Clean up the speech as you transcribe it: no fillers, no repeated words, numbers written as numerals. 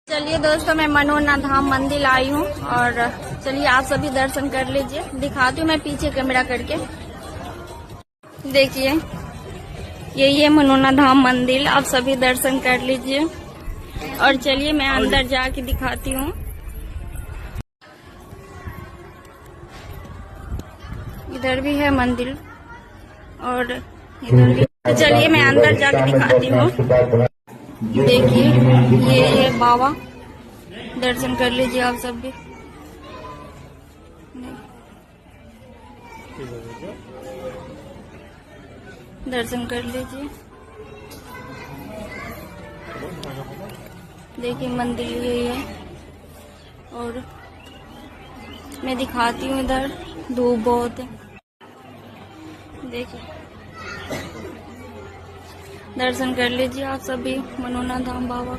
चलिए दोस्तों, मैं मनोना धाम मंदिर आई हूँ और चलिए आप सभी दर्शन कर लीजिए। दिखाती हूँ मैं पीछे कैमरा करके। देखिए यही है मनोना धाम मंदिर, आप सभी दर्शन कर लीजिए। और चलिए मैं अंदर जाके दिखाती हूँ। इधर भी है मंदिर और इधर भी। तो चलिए मैं अंदर जाके दिखाती हूँ। देखिए ये है बाबा, दर्शन कर लीजिए आप सब भी। दर्शन कर लीजिए। देखिए मंदिर यही है और मैं दिखाती हूँ। इधर धूप बहुत है, देखिए दर्शन कर लीजिए आप सभी मनोना धाम बाबा।